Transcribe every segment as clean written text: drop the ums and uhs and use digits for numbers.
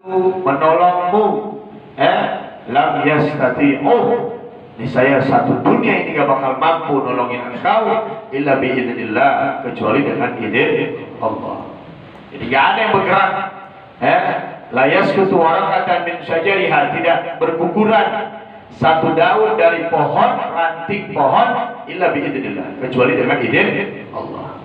menolongmu, lam yastati'uh, niscaya satu dunia ini gak bakal mampu nolongin engkau illa biiznillah, kecuali dengan izin Allah. Jadi gak ada yang bergerak, la yasqutu waraqatan min syajariha, tidak berguguran satu daun dari pohon, ranting pohon, illa biiznillah, kecuali dengan izin Allah.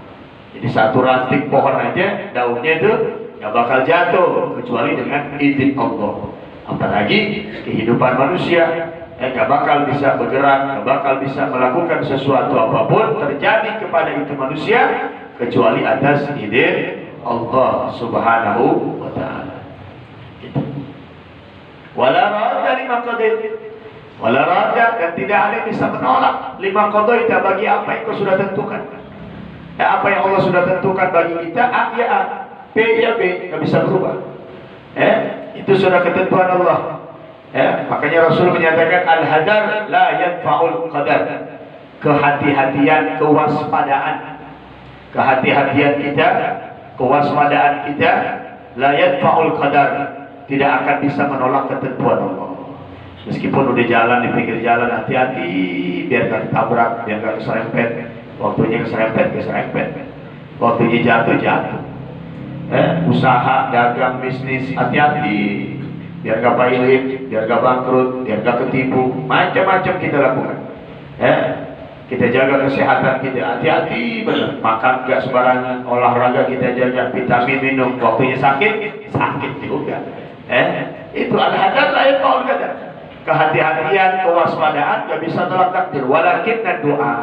Jadi satu ranting pohon aja daunnya itu gak bakal jatuh kecuali dengan izin Allah. Apalagi kehidupan manusia, gak bakal bisa bergerak, gak bakal bisa melakukan sesuatu apapun terjadi kepada itu manusia kecuali atas izin Allah Subhanahu wa ta'ala. Wala radda lima qadaita, wala radda, dan tidak ada yang bisa menolak lima qadaita, bagi apa yang kau sudah tentukan. Apa yang Allah sudah tentukan bagi kita, A ya A, B ya B, gak bisa berubah. Itu sudah ketentuan Allah. Makanya Rasul menyatakan al-hadar la yadfa'ul qadar. Kehati-hatian, kewaspadaan, kehati-hatian kita, kewaspadaan kita, la yadfa'ul qadar, tidak akan bisa menolak ketentuan Allah. Meskipun udah jalan di pinggir jalan, hati-hati biar gak ketabrak, biar gak keserempet. Waktunya keserempet, waktunya jatuh. Usaha, dagang, bisnis, hati-hati biar gak pailit, biar gak bangkrut, biar gak ketipu, macam-macam kita lakukan. Kita jaga kesehatan kita, hati-hati benar. Makan gak sembarangan, olahraga kita jaga, vitamin minum, waktunya sakit juga. Itu al-hadar la yaqul qadar. Kehati-hatian, kewaspadaan gak bisa tolak takdir. Walakin dan doa,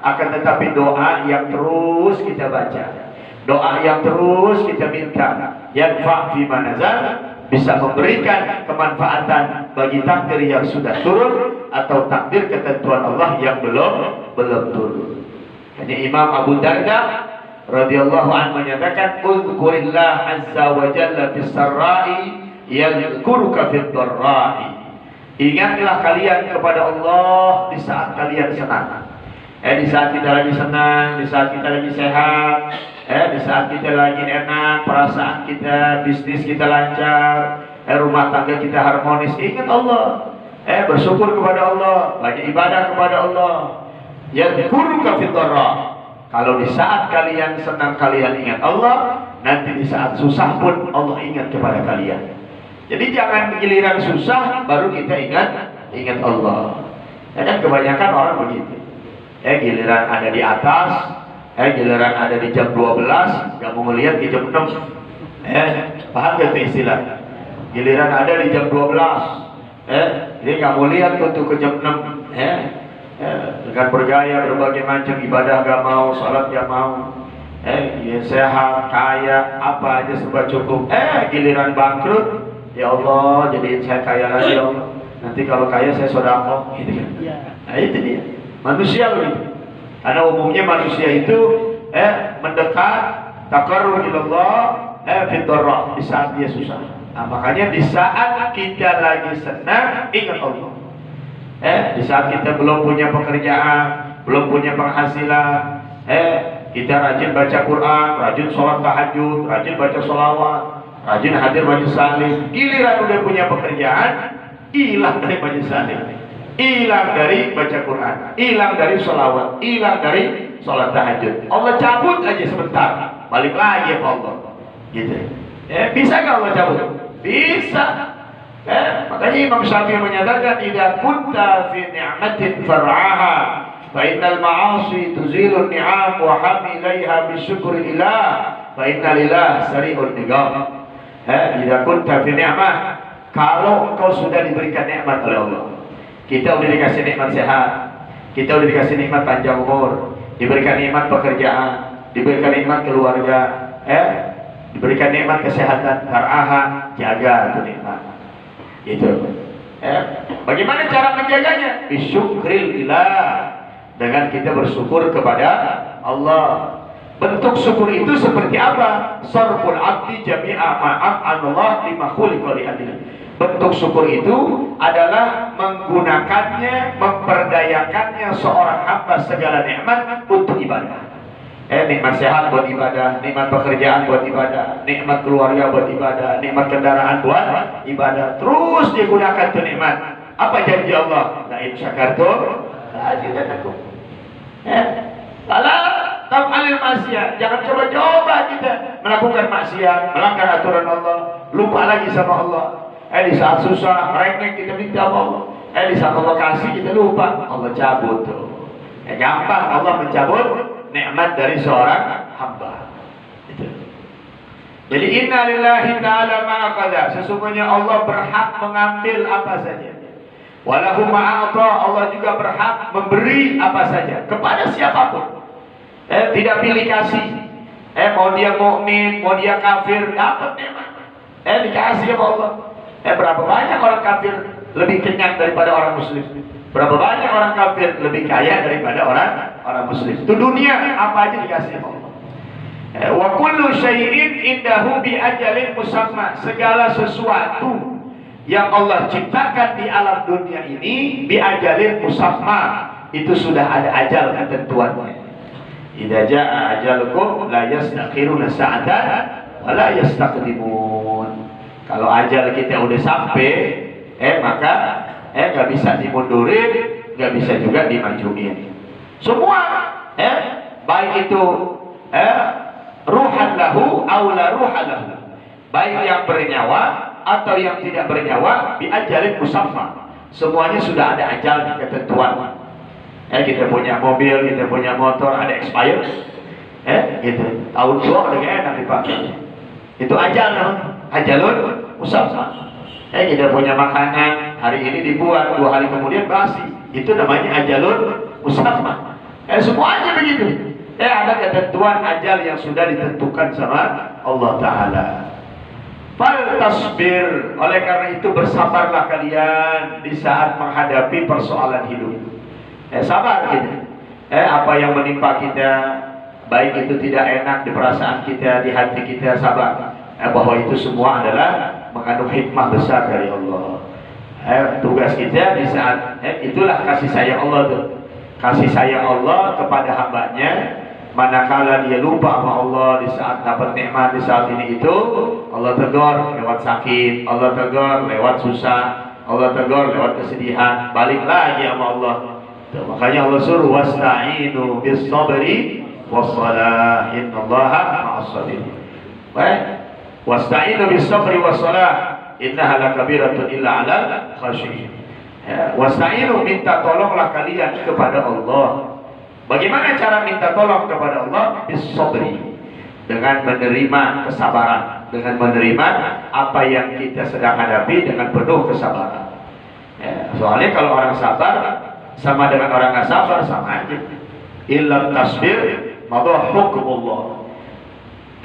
akan tetapi doa yang terus kita baca, doa yang terus kita minta, yang fi manazal, bisa memberikan kemanfaatan bagi takdir yang sudah turun atau takdir ketentuan Allah yang belum turun. Hanya Imam Abu Darda radhiyallahu anhu menyatakan, "Uzkurillah azza wa jalla fis sarra'i yadhkuruka fid dharra'i." Ingatlah kalian kepada Allah di saat kalian senang. Di saat kita lagi senang, di saat kita lagi sehat, di saat kita lagi enak, perasaan kita, bisnis kita lancar, rumah tangga kita harmonis, ingat Allah. Bersyukur kepada Allah, banyak ibadah kepada Allah. Yadhkuruka fid dharra. Kalau di saat kalian senang kalian ingat Allah, nanti di saat susah pun Allah ingat kepada kalian. Jadi jangan giliran susah baru kita ingat Allah. Kan kebanyakan orang begitu. Giliran ada di atas, giliran ada di jam 12, gak mau ngelihat di jam 6. Paham gak itu istilah? Giliran ada di jam 12, jadi gak mau lihat untuk ke jam 6. Dengan bergaya berbagai macam ibadah gak mau, sholat gak mau, sehat, kaya, apa aja serba cukup. Giliran bangkrut, ya Allah jadiin saya kaya lagi ya Allah. Nanti kalau kaya saya sedekah, gitu kan? Nah itu dia. Manusia begitu. Karena umumnya manusia itu mendekat taqarrub ilallah fi dharra, di saat dia susah. Nah, makanya di saat kita lagi senang ingat Allah. Di saat kita belum punya pekerjaan, belum punya penghasilan, kita rajin baca Quran, rajin sholat tahajud, rajin baca sholawat, rajin hadir majelis salim. Giliran udah punya pekerjaan, hilang dari majelis salim, hilang dari baca Quran, hilang dari sholawat, hilang dari sholat tahajud. Allah cabut aja sebentar, balik lagi apa Allah, gitu. Bisa nggak Allah cabut? Bisa. Makanya Imam Syafi'i menyatakan, idza kunta fi ni'matin far'aha fa innal ma'asi tuzilu ni'am wa hami ilaiha bi syukrillah fa inna lillah sari'un niqam. Idza kunta fi ni'mah, kalau engkau sudah diberikan nikmat oleh Allah. Kita udah dikasih nikmat sehat, kita udah dikasih nikmat panjang umur, diberikan nikmat pekerjaan, diberikan nikmat keluarga, diberikan nikmat kesehatan, far'aha, jaga itu nikmat. Itu. Bagaimana cara menjaganya? Bisyukrillah, dengan kita bersyukur kepada Allah. Bentuk syukur itu seperti apa? Sarful abdi jami'a ma'anallah lima khuliqa li ajlihi. Bentuk syukur itu adalah menggunakannya, memperdayakannya seorang hamba segala nikmat untuk ibadah. Nikmat sehat buat ibadah, nikmat pekerjaan buat ibadah, nikmat keluarga buat ibadah, nikmat kendaraan buat ibadah. Terus digunakan tuh nikmat. Apa janji Allah? La in syakartum la azidannakum. Kalau taf'alil maksiat, jangan coba-coba kita melakukan maksiat, melanggar aturan Allah, lupa lagi sama Allah. Di saat susah, merengek kita minta sama Allah. Di saat Allah kasih kita lupa, Allah cabut tuh. Gampang Allah mencabut nikmat dari seorang hamba. Itu. Jadi inna lillahi ta'ala ma'akada. Sesungguhnya Allah berhak mengambil apa saja. Walahu ma'ata. Allah juga berhak memberi apa saja kepada siapapun. Tidak pilih kasih. Mau dia mukmin, mau dia kafir, dapat nikmat. Dikasih sama Allah. Berapa banyak orang kafir lebih kenyang daripada orang muslim? Berapa banyak orang kafir lebih kaya daripada orang muslim? Itu dunia apa aja dikasih sama Allah. Wa kullu syai'in indahu bi ajalin musamma. Segala sesuatu yang Allah ciptakan di alam dunia ini bi ajalin musamma, itu sudah ada ajal ketentuannya. Idza jaa ajalukum la yastakhiruna sa'atan wa la yastaqdimun. Kalau ajal kita udah sampai, maka nggak bisa dimundurin, nggak bisa juga dimajuin. Semua, baik itu ruhan lahu, aula ruhan lahu, baik yang bernyawa atau yang tidak bernyawa, bi ajalin musamma. Semuanya sudah ada ajal ketentuan. Kita punya mobil, kita punya motor, ada expired, gitu. Tahun tua udah gak enak dipakai. Itu ajal namanya, ajalun musamma. Kita punya makanan, hari ini dibuat, 2 hari kemudian basi. Itu namanya ajalun musamma. Semuanya begitu. Ada ketentuan ajal yang sudah ditentukan sama Allah Ta'ala. Fal tasbir. Oleh karena itu bersabarlah kalian di saat menghadapi persoalan hidup. Sabar kita. Apa yang menimpa kita, baik itu tidak enak di perasaan kita, di hati kita, sabar. Bahwa itu semua adalah mengandung hikmah besar dari Allah. Tugas kita di saat itulah kasih sayang Allah tuh. Kasih sayang Allah kepada hambanya. Manakala dia lupa sama Allah di saat dapat nikmat, di saat ini itu, Allah tegur lewat sakit, Allah tegur lewat susah, Allah tegur lewat kesedihan. Balik lagi sama Allah. Tuh, makanya Allah suruh wasta'inu bis sabri was salah innallaha ma'as sabirin. Wasta'inu bis sabri was salah innaha lakabiratun illa 'alal khashiyin. Wasta'inu, minta tolonglah kalian kepada Allah. Bagaimana cara minta tolong kepada Allah? Bis sabri, dengan menerima kesabaran, dengan menerima apa yang kita sedang hadapi dengan penuh kesabaran. Soalnya kalau orang sabar sama dengan orang nggak sabar sama aja. Illam tasbir madha hukmullah.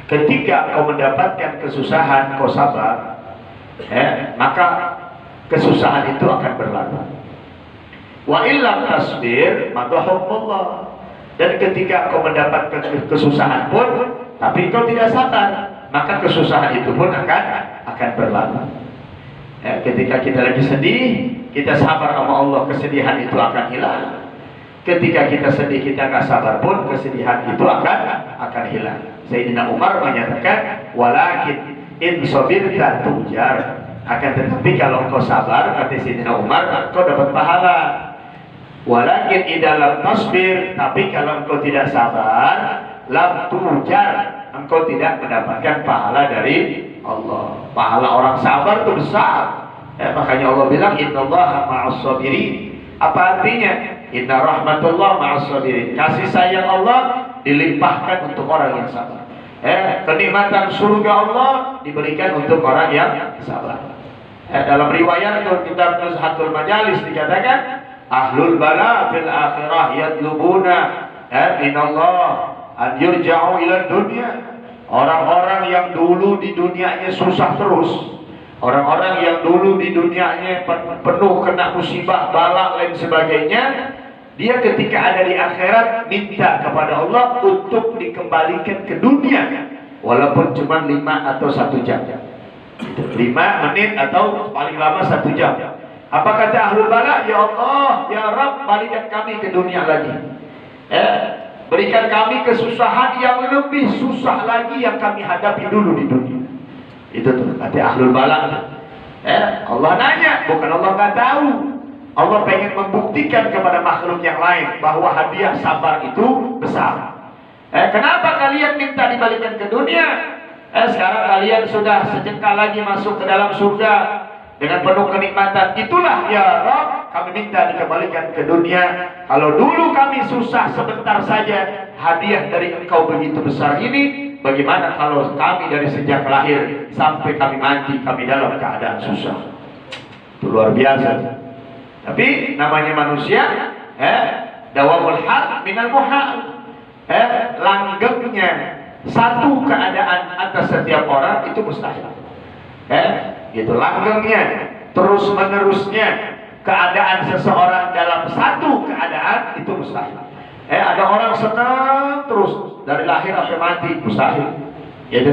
Ketika kau mendapatkan kesusahan, kau sabar, maka kesusahan itu akan berlalu. Wa illam tasbir madha hukmullah. Dan ketika kau mendapatkan kesusahan pun, tapi kau tidak sabar, maka kesusahan itu pun akan berlalu. Ketika kita lagi sedih, kita sabar sama Allah, kesedihan itu akan hilang. Ketika kita sedih, kita nggak sabar pun, kesedihan itu akan hilang. Sayyidina Umar menyatakan, walakin in sabirta tujar. Akan tetapi kalau engkau sabar, kata Sayyidina Umar, engkau dapat pahala. Walakin idalam tasbir, tapi kalau engkau tidak sabar, lam tujar, engkau tidak mendapatkan pahala dari Allah. Pahala orang sabar itu besar. Makanya Allah bilang innallaha ma'as sabirin. Apa artinya? Inna rahmatullah ma'as sabirin. Kasih sayang Allah dilimpahkan untuk orang yang sabar. Kenikmatan surga Allah diberikan untuk orang yang sabar. Dalam riwayat kitab Nuzhatul Majalis dikatakan, ahlul bala fil akhirah yadlubuna minallah an yurja'u ila dunya. Orang-orang yang dulu di dunianya susah terus, orang-orang yang dulu di dunianya penuh kena musibah, bala lain sebagainya, dia ketika ada di akhirat minta kepada Allah untuk dikembalikan ke dunia, walaupun cuma 5 atau 1 jam, 5 menit atau paling lama 1 jam. Apa kata ahlul bala? Ya Allah, ya Rabb, balikan kami ke dunia lagi. berikan kami kesusahan yang lebih susah lagi yang kami hadapi dulu di dunia. Itu tuh kata ahlul balagh. Allah nanya, bukan Allah nggak tahu. Allah pengen membuktikan kepada makhluk yang lain bahwa hadiah sabar itu besar. Kenapa kalian minta dibalikan ke dunia? Sekarang kalian sudah sejengkal lagi masuk ke dalam surga dengan penuh kenikmatan. Itulah ya Rabb, kami minta dikembalikan ke dunia. Kalau dulu kami susah sebentar saja, hadiah dari Engkau begitu besar ini, bagaimana kalau kami dari sejak lahir sampai kami mati, kami dalam keadaan susah? Itu luar biasa. Tapi namanya manusia, dawamul hal minal muhal. Langgengnya satu keadaan atas setiap orang itu mustahil. Gitu langgengnya, terus menerusnya keadaan seseorang dalam satu keadaan itu mustahil. Ada orang senang terus dari lahir sampai mati, mustahil. Gitu.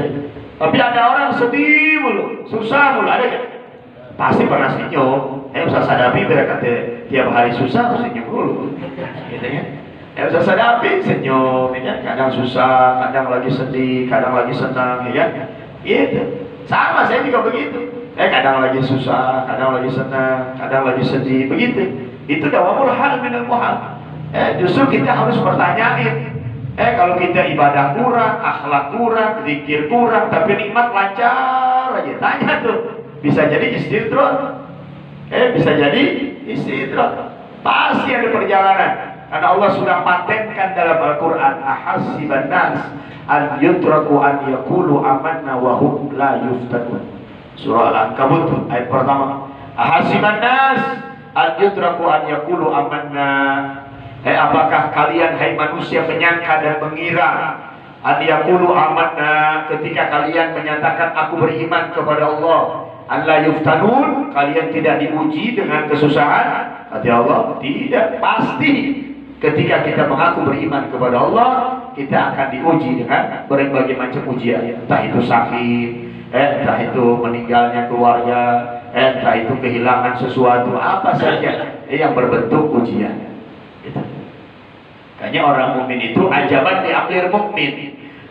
Tapi ada orang sedih mulu, susah mulu, ada gak? Pasti pernah senyum. Ustaz Sadapi berkata tiap hari susah senyum dulu, gitu ya. Ustaz Sadapi senyum, ya. Kadang susah, kadang lagi sedih, kadang lagi senang, ya. Gitu. Sama saya juga begitu. Kadang lagi susah, kadang lagi senang, kadang lagi sedih, begitu. Itu dawamul hal minal muhal. Justru kita harus pertanyain. Kalau kita ibadah kurang, akhlak kurang, zikir kurang, tapi nikmat lancar aja, tanya tuh. Bisa jadi istidrak. Bisa jadi istidrak. Pasti ada perjalanan. Karena Allah sudah patenkan dalam Al-Quran, ahasiban nas an yutraku an yaqulu amanna wa hum la yuftanun. Surah Al-Ankabut ayat pertama. Ahasiban nas an yutraku an yaqulu amanna. Apakah kalian hai manusia menyangka dan mengira an yaqulu amanna, ketika kalian menyatakan aku beriman kepada Allah, Allah yuftanun, kalian tidak diuji dengan kesusahan? Kata Allah, tidak. Pasti ketika kita mengaku beriman kepada Allah, kita akan diuji dengan berbagai macam ujian. Entah itu sakit, entah itu meninggalnya keluarga, entah itu kehilangan sesuatu, apa saja yang berbentuk ujian. Gitu. Kayaknya orang mukmin itu ajaban di amlir mukmin,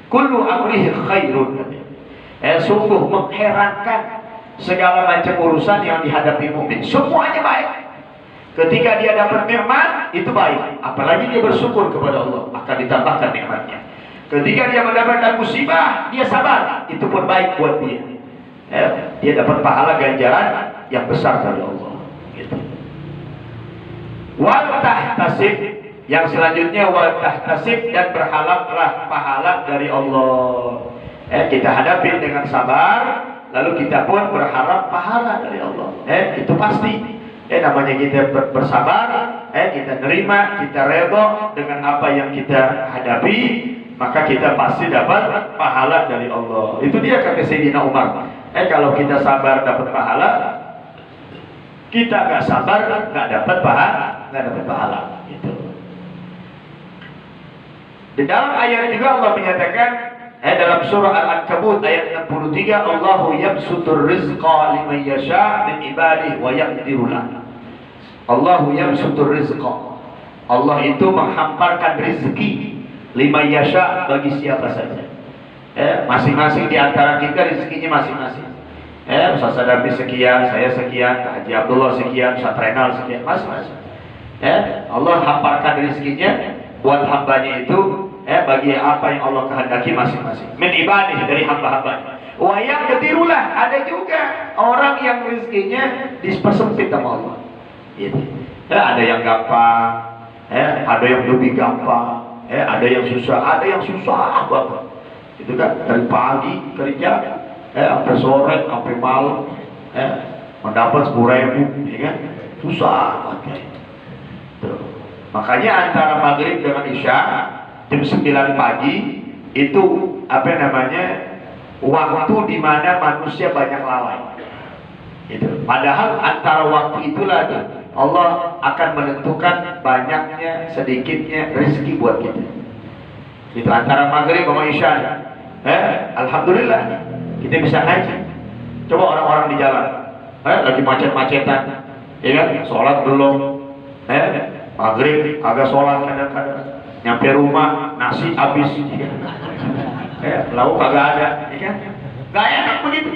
kullu amrihi khairun. Sungguh mengherankan segala macam urusan yang dihadapi mukmin, semuanya baik. Ketika dia dapat nikmat, itu baik. Apalagi dia bersyukur kepada Allah, akan ditambahkan nikmatnya. Ketika dia mendapatkan musibah, dia sabar, itu pun baik buat dia. Dia dapat pahala ganjaran yang besar dari Allah. Gitu. Wa tahtasib, yang selanjutnya wa tahtasib, dan berharaplah pahala dari Allah. Kita hadapi dengan sabar, lalu kita pun berharap pahala dari Allah. Itu pasti. Namanya kita bersabar, kita nerima, kita redha dengan apa yang kita hadapi, maka kita pasti dapat pahala dari Allah. Itu dia kata Sayyidina Umar. Kalau kita sabar dapat pahala, kita nggak sabar nggak dapat pahala. Gitu. Di dalam ayat juga Allah menyatakan, dalam surah Al-Ankabut ayat 63, Allahu yabsutur rizqa liman yasha' min ibadihi wa yaqdiru lahu. Allahu yabsutur rizqa. Allah itu menghamparkan rezeki liman yasha' bagi siapa saja. Masing-masing di antara kita rezekinya masing-masing. Ustaz Sadapi sekian, saya sekian, Haji Abdullah sekian, Ustaz Renal sekian, masing-masing. Allah hamparkan rezekinya buat hambanya itu, bagi apa yang Allah kehendaki masing-masing. Min ibadih, dari hamba-hambanya. Wa yaqdirulah, ada juga orang yang rezekinya dipersempit sama Allah. Gitu. Ada yang gampang, ada yang lebih gampang, ada yang susah, ada yang susah banget. Itu kan dari pagi kerja, sampai sore, sampai malam, mendapat 10.000, ya kan? Susah banget. Tuh. Makanya antara maghrib dengan isya jam 9 pagi itu waktu di mana manusia banyak lalai. Gitu. Padahal antara waktu itulah Allah akan menentukan banyaknya sedikitnya rezeki buat kita. Itu antara maghrib sama isya. Alhamdulillah kita bisa ngaji. Coba orang-orang di jalan, lagi macet-macetan, ya kan? Sholat belum, maghrib agak sholat kadang-kadang, Nyampe rumah nasi habis, lauk kagak ada, ya kan? Gak enak begitu.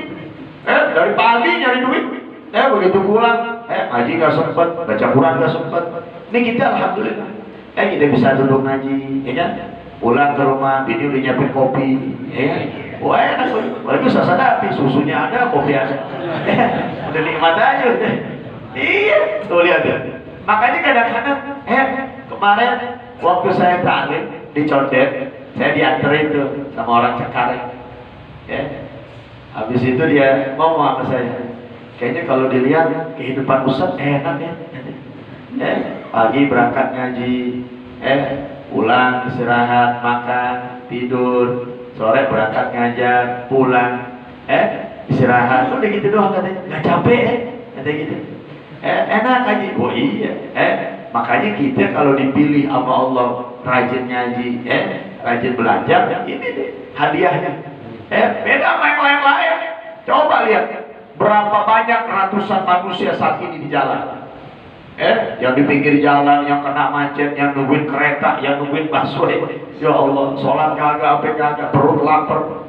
Dari pagi nyari duit, begitu pulang, ngaji gak sempet, baca Quran gak sempet. Ini kita alhamdulillah, kita bisa duduk ngaji, ya kan? Pulang ke rumah, bini udah nyiapin kopi, ya kan? Wah enak, walaupun sasada habis, susunya ada, kopi ada, udah nikmat aja udah. Iya, tuh lihat ya. Makanya kadang-kadang, kemarin waktu saya taklim di Condet, saya dianterin tuh sama orang Cengkareng, ya. Habis itu dia ngomong sama saya, kayaknya kalau dilihat kehidupan Ustadz enak ya. Pagi berangkat ngaji, pulang istirahat, makan, tidur, sore berangkat ngajar, pulang, istirahat, udah gitu doang katanya, nggak capek, katanya gitu. Enak ngaji. Oh iya, makanya kita kalau dipilih sama Allah rajin ngaji, rajin belajar, ini deh hadiahnya. Beda sama yang lain. Coba lihat berapa banyak ratusan manusia saat ini di jalan. Yang di pinggir jalan, yang kena macet, yang nungguin kereta, yang nungguin busway. Ya Allah, sholat kagak, apa kagak, perut lapar,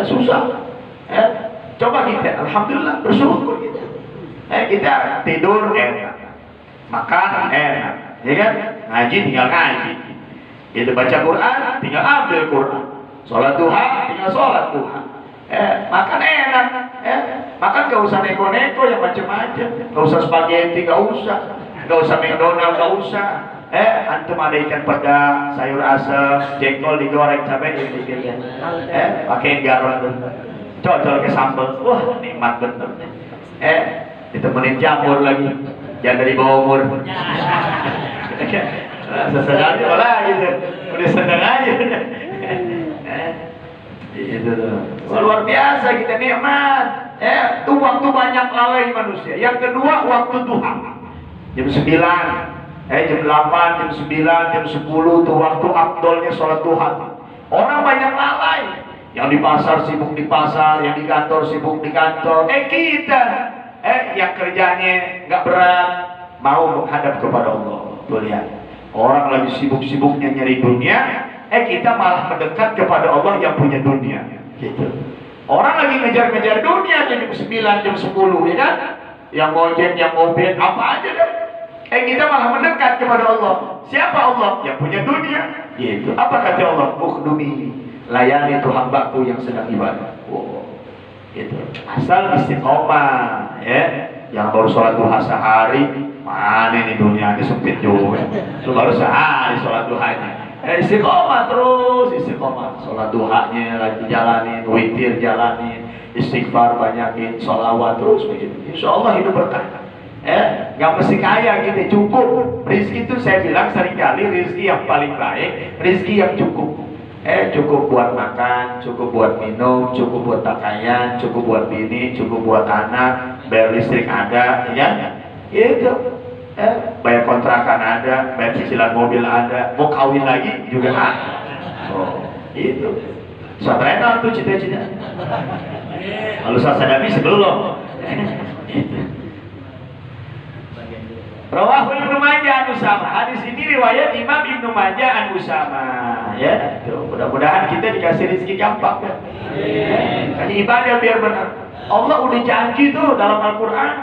susah. Coba kita, alhamdulillah bersyukur kita. Kita tidur enak, makan enak, ya kan? Ngaji tinggal ngaji, itu baca Quran tinggal ambil Quran, sholat duha tinggal sholat duha, makan enak, makan gak usah neko-neko yang macam-macam, gak usah spaghetti, gak usah McDonald, gak usah. Antum ada ikan peda, sayur asem, jengkol digoreng, cabai dipikirkan, pakein garam, cocol ke sambal, wah nikmat bener. Ditemenin jamur lagi, jangan dari bawah umur. Sesedar aja malah gitu, udah seneng aja. Itu tuh, luar biasa kita nikmat. Tuh waktu banyak lalai manusia. Yang kedua waktu duha, jam 9, jam 8, jam 9, jam 10 tuh waktu afdolnya sholat duha. Orang banyak lalai. Yang di pasar sibuk di pasar, yang di kantor sibuk di kantor. Kita yang kerjanya nggak berat, mau menghadap kepada Allah. Tuh lihat, orang lagi sibuk-sibuknya nyari dunia, kita malah mendekat kepada Allah yang punya dunia. Gitu. Orang lagi ngejar-ngejar dunia jam 9, jam 10, ya kan? Yang ngojek, yang mobil, apa aja deh. Kita malah mendekat kepada Allah. Siapa Allah? Yang punya dunia. Gitu. Apa kata Allah? Ukhdumi, layani itu hambaku yang sedang ibadah. Wow. Gitu. Asal istiqomah, yang baru sholat duha sehari, mana nih dunia ini sempit juga. Itu baru sehari sholat duhanya. Istiqomah terus, istiqomah. Sholat duhanya lagi jalanin, witir jalanin, istighfar banyakin, sholawat terus begitu. Insya Allah hidup berkah. Gak mesti kaya gitu, cukup. Rizki itu saya bilang seringkali rizki yang paling baik, rizki yang cukup. Cukup buat makan, cukup buat minum, cukup buat pakaian, cukup buat bini, cukup buat anak, bayar listrik ada, ya itu, bayar kontrakan ada, bayar cicilan mobil ada, mau kawin lagi juga ada. Oh, itu. Satria tuh cita-cita. Lalu saya hadapi sebelum. Rawahu Ibnu Majah an Usama. Hadis ini riwayat Imam Ibnu Majah an Usama. Ya, mudah-mudahan kita dikasih rezeki gampang kan. Kan ibadah biar benar. Allah udah janji tuh dalam Al-Qur'an,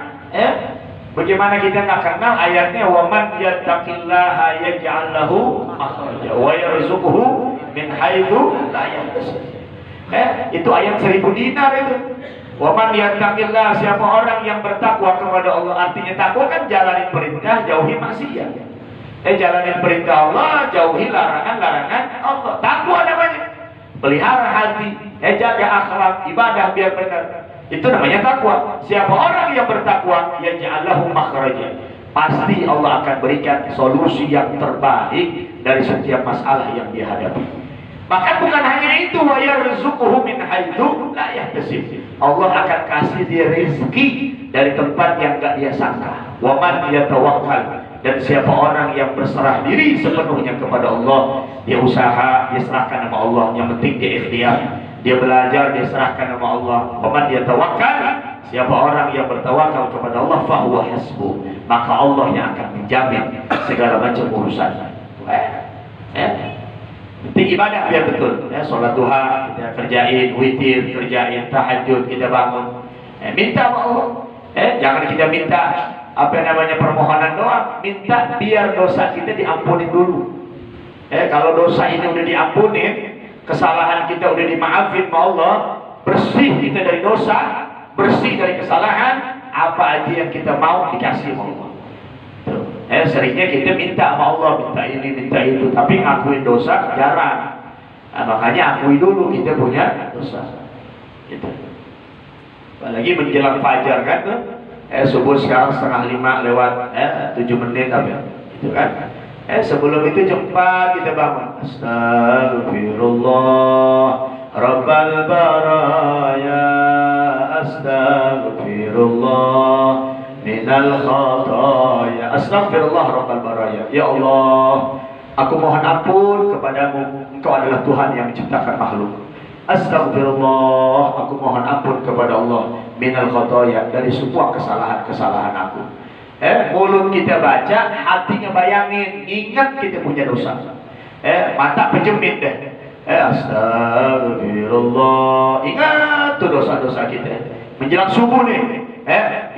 bagaimana kita nggak kenal ayatnya, wa man yattaqillaha yaj'al lahu makhraja wa yarzuquhu min haitsu la yahtasib. Itu ayat 1000 dinar itu. Wa man yattaqillah, siapa orang yang bertakwa kepada Allah. Artinya takwa kan jalanin perintah, jauhi maksiat. Jalanin perintah Allah, jauhi larangan-larangan Allah. Takwa namanya. Pelihara hati, jaga akhlak, ibadah biar benar. Itu namanya takwa. Siapa orang yang bertakwa, yaj'allahu makhraja. Pasti Allah akan berikan solusi yang terbaik dari setiap masalah yang dihadapi. Maka bukan hanya itu, wa yarzuquhu min haitsu la yahtasib. Allah akan kasih dia rezeki dari tempat yang enggak dia sangka. Wa man yatawakkal, dan siapa orang yang berserah diri sepenuhnya kepada Allah, dia usaha, dia serahkan nama Allah, yang penting dia ikhtiar, dia belajar, dia serahkan nama Allah. Wa man yatawakkal, siapa orang yang bertawakal kepada Allah, fahuwa hasbuh, maka Allah yang akan menjamin segala macam urusan. Penting ibadah biar betul. Sholat duha kita kerjain, witir kerjain, tahajud kita bangun. Minta sama Allah. Jangan kita minta apa namanya permohonan doa, minta biar dosa kita diampuni dulu. Kalau dosa ini udah diampunin, kesalahan kita udah dimaafin sama Allah, bersih kita dari dosa, bersih dari kesalahan, apa aja yang kita mau dikasih sama Allah. Seringnya kita minta sama Allah, minta ini, minta itu, tapi ngakuin dosa jarang. Makanya akui dulu kita punya dosa. Gitu. Apalagi menjelang fajar kan tuh, subuh sekarang 4:30 lewat 7 menit apa, gitu kan? Sebelum itu cepat kita bangun. Astagfirullah, Rabbal baraya, Astagfirullah minal khataya, Astagfirullah Rabbal baraya. Ya Allah, aku mohon ampun kepadamu, Engkau adalah Tuhan yang menciptakan makhluk. Astagfirullah, aku mohon ampun kepada Allah minal khataya, dari semua kesalahan-kesalahan aku. Mulut kita baca, hati ngebayangin, ingat kita punya dosa. Mata pejemit deh. Astagfirullah, ingat tuh dosa-dosa kita. Menjelang subuh nih,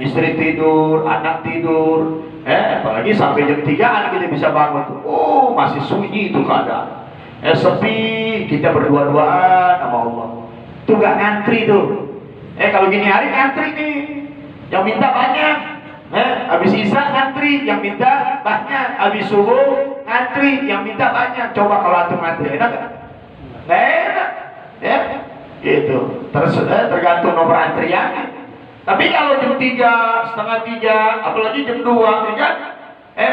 istri tidur, anak tidur, apalagi sampai jam 3-an kita bisa bangun tuh. Oh, masih sunyi itu keadaan. Sepi, kita berdua-duaan sama Allah. Tuh gak ngantri tuh. Kalau gini hari ngantri nih, yang minta banyak. Habis isya ngantri, yang minta banyak. Habis subuh ngantri, yang minta banyak. Coba kalau antum ngantri, enak gak? Gak enak, gitu. Tergantung nomor antrian. Tapi kalau jam 3, setengah 3, apalagi jam 2, ya kan?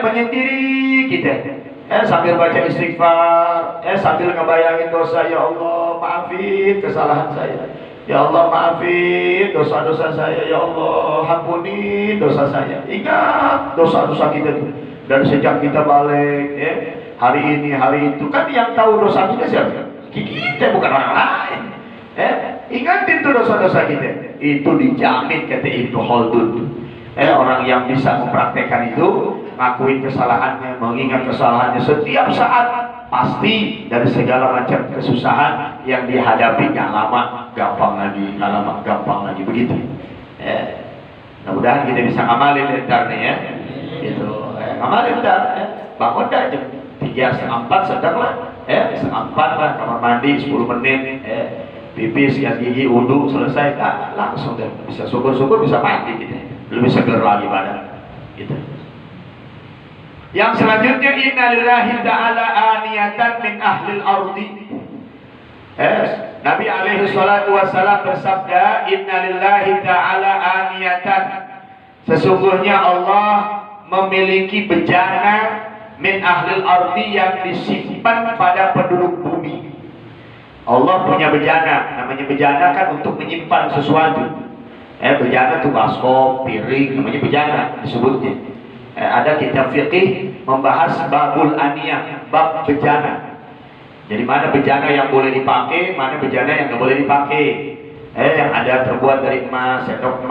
Menyendiri kita. Sambil baca istighfar, sambil ngebayangin dosa. Ya Allah, maafin kesalahan saya. Ya Allah, maafin dosa-dosa saya. Ya Allah, ampuni dosa saya. Ingat dosa-dosa kita tuh dari sejak kita balik, hari ini, hari itu. Kan yang tahu dosa kita siapa? Kita, bukan orang lain. Ingatin tuh dosa-dosa kita. Itu dijamin kata Ibnu Khaldun. Orang yang bisa mempraktekkan itu, ngakuin kesalahannya, mengingat kesalahannya setiap saat, pasti dari segala macam kesusahan yang dihadapi gak lama gampang lagi, gak lama gampang lagi, begitu. Mudah-mudahan kita bisa ngamalin entar nih ya. Gitu. Ngamalin entar, bangun dah jam 3:30 sedang lah, 3:30 lah, kamar mandi 10 menit, pipis, sikat gigi, wudu, selesai, langsung deh bisa syukur-syukur bisa mandi gitu. Lebih seger lagi badan. Gitu. Yang selanjutnya, innalillahi ta'ala aniyatan min ahlil ardi. Nabi alaihi salatu wassalam bersabda, innalillahi ta'ala aniyatan, sesungguhnya Allah memiliki bejana min ahlil ardi yang disimpan pada penduduk bumi. Allah punya bejana, namanya bejana kan untuk menyimpan sesuatu. Bejana tuh baskom, piring, namanya bejana disebutnya. Ada kitab fikih membahas babul aniyah, bab bejana. Jadi mana bejana yang boleh dipakai, mana bejana yang nggak boleh dipakai. Yang ada terbuat dari emas, sendok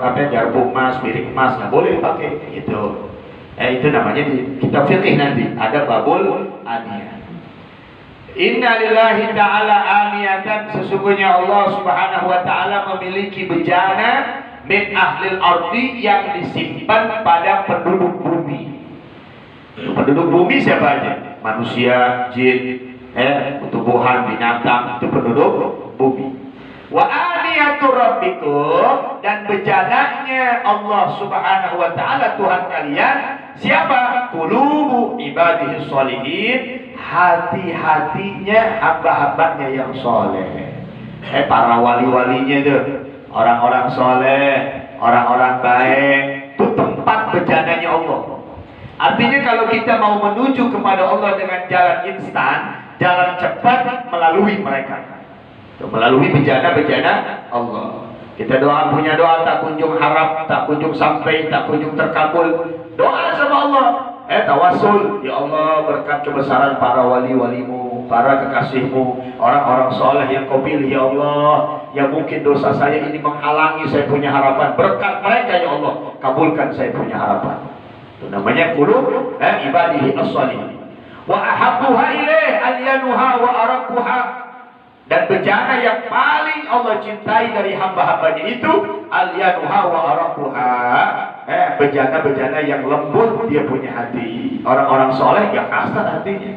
garpu emas, piring emas, nggak boleh dipakai. Gitu. Itu namanya di kitab fikih nanti ada babul aniyah. Inna lillahi ta'ala aniyatan, sesungguhnya Allah subhanahu wa ta'ala memiliki bejana min ahlil ardi yang disimpan pada penduduk bumi. Penduduk bumi siapa aja? Manusia, jin, tumbuhan, binatang, itu penduduk bumi. Wa aniyatu rabbikum, dan bejananya Allah subhanahu wa ta'ala Tuhan kalian siapa? Qulubu ibadihi sholihin, hati-hatinya hamba-hambanya yang soleh. Para wali-walinya itu, orang-orang soleh, orang-orang baik, itu tempat bejananya Allah. Artinya kalau kita mau menuju kepada Allah dengan jalan instan, jalan cepat, melalui mereka, melalui bejana-bejana Allah. Kita doa, punya doa tak kunjung harap, tak kunjung sampai, tak kunjung terkabul. Doa sama Allah, tawasul, ya Allah berkat kebesaran para wali-walimu, para kekasihmu, orang-orang soleh yang kau pilih ya Allah, yang mungkin dosa saya ini menghalangi saya punya harapan, berkat mereka ya Allah kabulkan saya punya harapan. Itu namanya qulub ibadihi as-sholihin. Wa ahabbuha ilaih alyanuha wa arakuha. Dan bejana yang paling Allah cintai dari hamba-hambanya itu alyanuha wa arakuha. Bejana-bejana yang lembut dia punya hati. Orang-orang soleh gak kasar hatinya.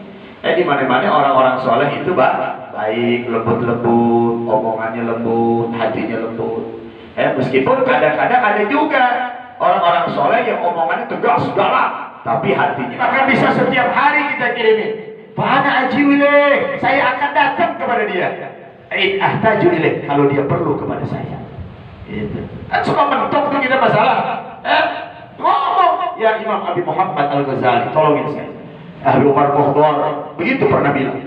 Di mana-mana orang-orang soleh itu baik, lembut-lembut, omongannya lembut, hatinya lembut. Meskipun kadang-kadang ada juga orang-orang soleh yang omongannya tegas, galak, tapi hatinya. Maka bisa setiap hari kita kirimin, Pak Ana Aji Wileh, saya akan datang kepada dia. Ahtaju ilaih, kalau dia perlu kepada saya. Itu. Kan suka mentok tuh kita masalah. Ngomong, ya Imam Abi Muhammad Al-Ghazali, tolongin saya. Ahli Umar Muhdar, begitu pernah bilang.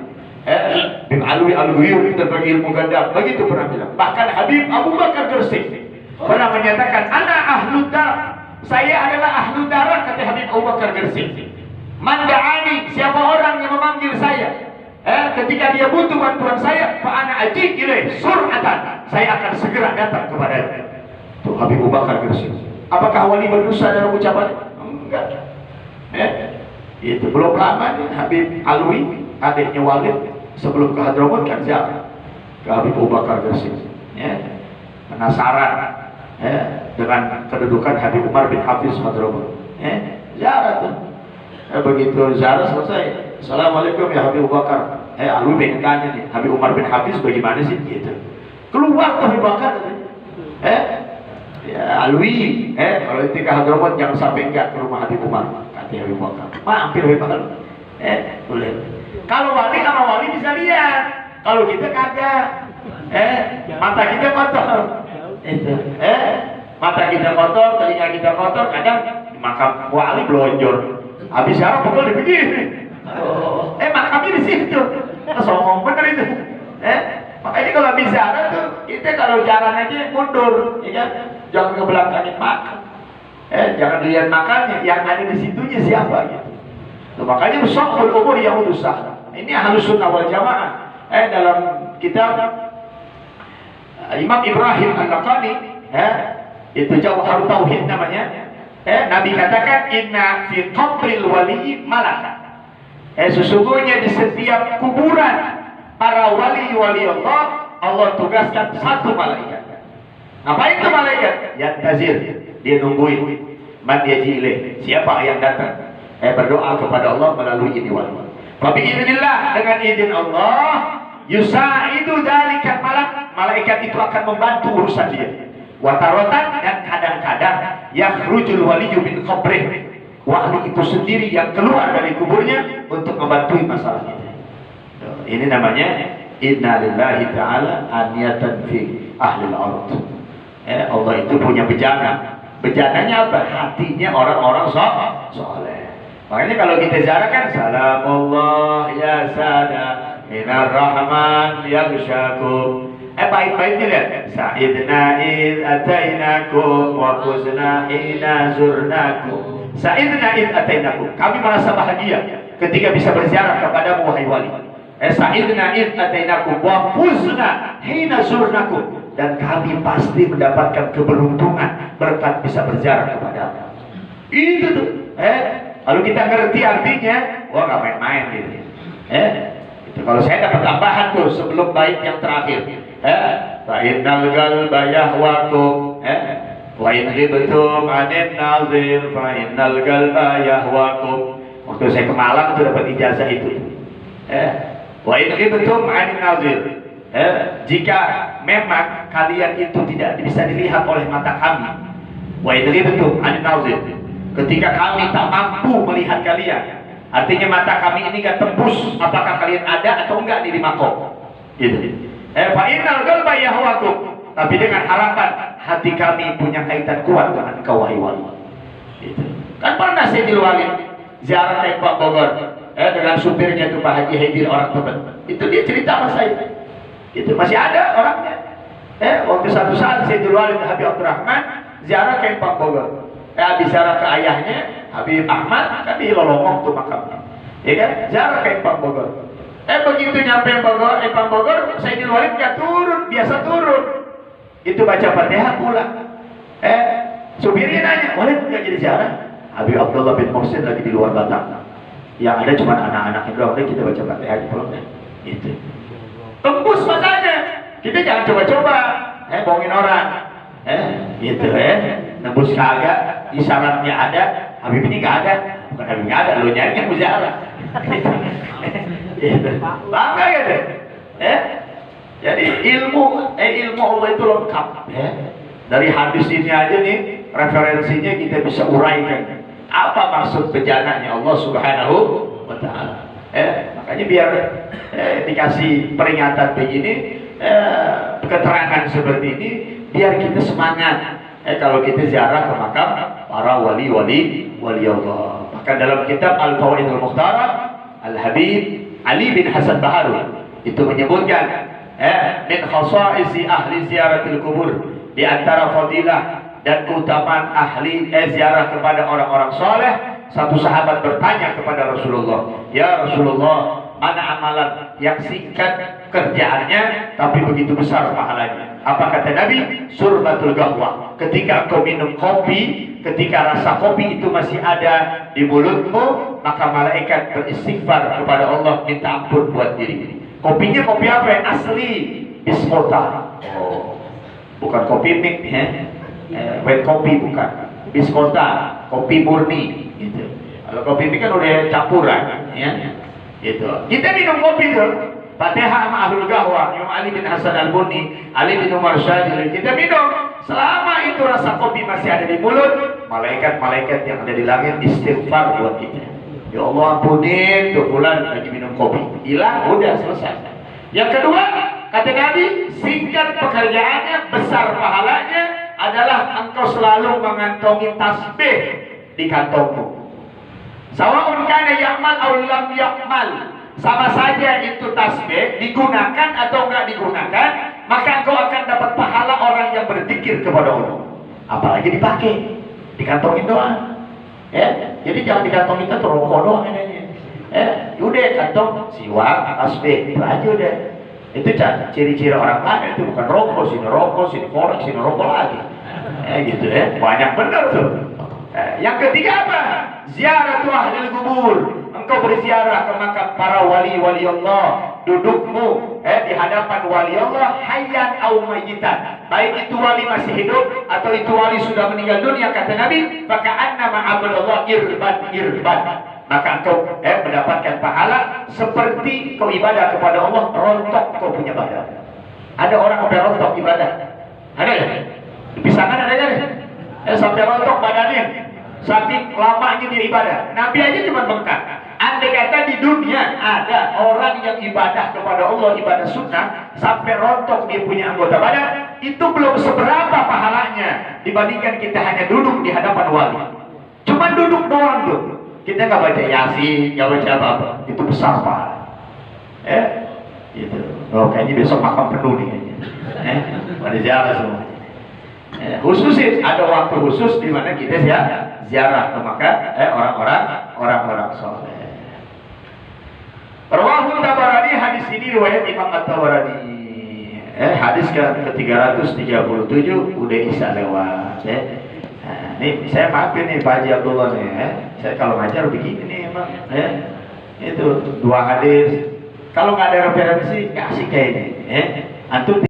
Bin Alwi Al-Ghuyur, kita bagi ilmu ganda, begitu pernah bilang. Bahkan Habib Abu Bakar Gersik pernah menyatakan, ana ahlud darah, saya adalah ahlud darah, kata Habib Abu Bakar Gersik. Manda'ani, siapa orang yang memanggil saya, ketika dia butuh bantuan saya, fa ana ajik ilaih sur'atan, saya akan segera datang kepadanya. Tuh Habib Abu Bakar Gersik. Apakah wali berdosa dalam ucapannya? Enggak. Itu belum lama nih Habib Alwi, adiknya Walid, sebelum ke Hadramut kan siapa? Ke Habib Abu Bakar Gersik. Penasaran dengan kedudukan Habib Umar bin Hafiz Hadramut. Ziarah tuh. Begitu ziarah selesai, Assalamualaikum ya Habib Abu Bakar. Alwi pengen tanya nih, Habib Umar bin Hafiz bagaimana sih? Gitu. Keluar tuh Habib Bakar. Ya Alwi, kalau itu ke Hadramut jangan sampai enggak ke rumah Habib Umar. Kata Habib Bakar, mampir Habib Bakar. Boleh. Kalau wali sama wali bisa lihat, kalau kita kagak. Mata kita kotor. Itu. Mata kita kotor, telinga kita kotor, kadang di makam wali belonjor. Habis siapa pukul begini. Makamnya di situ. Sombong bener itu. Makanya kalau habis ziarah tuh, kita kalau jalan aja mundur, ya kan? Jangan ngebelakangin makam. Jangan lihat makamnya, yang ada di situnya siapa gitu. Tuh, makanya mushaful umur yang udusah. Ini Ahlus Sunnah wal Jamaah. Dalam kitab Imam Ibrahim An-Naqani, itu Jawhar Tauhid namanya. Nabi katakan inna fi qabril wali malaka. Sesungguhnya di setiap kuburan para wali-wali Allah, Allah tugaskan satu malaikat. Apa itu malaikat? Yantazir, dia nungguin man yaji ilaih, siapa yang datang. Berdoa kepada Allah melalui ini wali. Tapi izinillah, dengan izin Allah, yusaidu dzalika malak, malaikat itu akan membantu urusan dia. Watarotan, dan kadang-kadang yakhrujul waliyyu min qabrih, wali itu sendiri yang keluar dari kuburnya untuk membantu masalahnya. Ini namanya inna lillahi ta'ala aniyatan fi ahlil ard. Allah itu punya bejana. Bejananya apa? Hatinya orang-orang soleh. Makanya kalau kita ziarah kan salamullah ya sada minar rahman yaghshakum. Baik-baiknya lihat. Sa'idna id atainakum wa fuzna hina zurnakum. Sa'idna id atainakum. Kami merasa bahagia ketika bisa berziarah kepadamu wahai wali. Sa'idna id atainakum wa fuzna hina zurnakum. Dan kami pasti mendapatkan keberuntungan berkat bisa berziarah kepadamu. Itu tuh. Kalau kita ngerti artinya, wah nggak main-main gitu. Itu kalau saya dapat tambahan tuh sebelum bait yang terakhir. Fa innal qalba yahwakum. Wa in ghibtum anin nazir fa innal qalba yahwakum. Waktu saya ke Malang tuh dapat ijazah itu. Wa in ghibtum anin nazir. Jika memang kalian itu tidak bisa dilihat oleh mata kami. Wa in ghibtum anin nazir. Ketika kami tak mampu melihat kalian, artinya mata kami ini gak tembus apakah kalian ada atau enggak di makom. Gitu. Fa innal qalba yahwakum. Tapi dengan harapan hati kami punya kaitan kuat dengan engkau wahai wali. Gitu. Kan pernah saya di Walid ziarah ke Pak Bogor, dengan supirnya itu Pak Haji Haidir orang Tebet. Itu dia cerita sama saya. Itu masih ada orangnya. Waktu satu saat saya di Walid Habib Abdurrahman ziarah ke Pak Bogor. Habis ziarah ke ayahnya Habib Ahmad, kan di Lolongong tuh makamnya. Ya kan? Ziarah ke Empang Bogor. Begitu nyampe Bogor, Empang Bogor, saya di Walid nggak turun, biasa turun. Itu baca Fatihah pulang. Supirnya nanya, Walid nggak jadi ziarah? Habib Abdullah bin Muhsin lagi di luar Batam. Yang ada cuma anak-anaknya doang. Udah kita baca Fatihah aja pulang deh. Gitu. Tembus masanya. Kita jangan coba-coba. Bohongin orang. Gitu nembus kagak. Isyaratnya ada. Habib ini nggak ada. Bukan Habib nggak ada. Lo nyari yang mujarah. Gitu. Bangga gitu. Jadi ilmu Allah itu lengkap. Dari hadis ini aja nih referensinya kita bisa uraikan apa maksud bejananya Allah Subhanahu wa Ta'ala. Makanya biar dikasih peringatan begini, keterangan seperti ini, biar kita semangat. Kalau kita ziarah ke makam para wali Allah. Maka dalam kitab Al-Fawaidul Mukhtarah, Al-Habib Ali bin Hasan Baharul itu menyebutkan min khasaisi ahli ziaratil kubur, di antara fadilah dan keutamaan ahli ziarah kepada orang-orang soleh. Satu sahabat bertanya kepada Rasulullah, ya Rasulullah, mana amalan yang singkat kerjaannya tapi begitu besar pahalanya? Apa kata Nabi? Surbatul gahwa. Ketika engkau minum kopi, ketika rasa kopi itu masih ada di mulutmu, maka malaikat beristighfar kepada Allah, minta ampun buat diri. Kopinya kopi apa? Asli biskota. Bukan kopi mik, white kopi bukan. Biskota, kopi murni. Gitu. Kalau kopi mik kan udah campuran, ya. Gitu. Kita minum kopi tuh. Fatihah sama Ahlul Gahwa, Imam Ali bin Hasan Al-Bunni, Ali bin Umar Syadili, kita minum. Selama itu rasa kopi masih ada di mulut, malaikat-malaikat yang ada di langit istighfar buat kita. Ya Allah ampunin tuh fulan lagi minum kopi. Hilang, udah selesai. Yang kedua, kata Nabi, singkat pekerjaannya, besar pahalanya adalah engkau selalu mengantongi tasbih di kantongmu. Sawa'un kana ya'mal aw lam ya'mal. Sama saja itu tasbih digunakan atau enggak digunakan, maka engkau akan dapat pahala orang yang berzikir kepada Allah. Apalagi dipakai, dikantongin doang. Jadi jangan dikantongin itu rokok doang adanya. Udah kantong siwak, tasbih, itu aja udah. Itu ciri-ciri orang lain, itu bukan rokok, sini korek, sini rokok lagi. Gitu banyak benar tuh. Yang ketiga apa? Ziaratu ahli kubur. Engkau berziarah ke makam para wali Allah. Dudukmu di hadapan wali Allah, hayyan au mayyitan. Baik itu wali masih hidup atau itu wali sudah meninggal dunia, kata Nabi, maka annama abdullah irban. Maka engkau mendapatkan pahala seperti kau ibadah kepada Allah, rontok kau punya badan. Ada orang sampai rontok ibadah? Ada ya? Di pisangan ada ya? Sampai rontok badannya, saking lamanya dia ibadah. Nabi aja cuma bengkak. Andai kata di dunia ada orang yang ibadah kepada Allah, ibadah sunnah, sampai rontok dia punya anggota badan, itu belum seberapa pahalanya dibandingkan kita hanya duduk di hadapan wali. Cuma duduk doang tuh. Kita nggak baca Yasin, nggak baca apa-apa, itu besar pahala. Gitu. Oh, kayaknya besok makam penuh nih kayaknya. Pada ziarah semua. Khususin ada waktu khusus di mana kita ziarah ke makam orang-orang soleh. Rawahu Tabarani, hadis ini riwayat Imam At-Tabarani. Hadis ke-337 udah isya lewat. Nih saya maafin nih Pak Haji Abdullah nih. Saya kalau ngajar begini nih emang. Itu 2 hadis. Kalau nggak ada referensi nggak asik kayaknya. Antum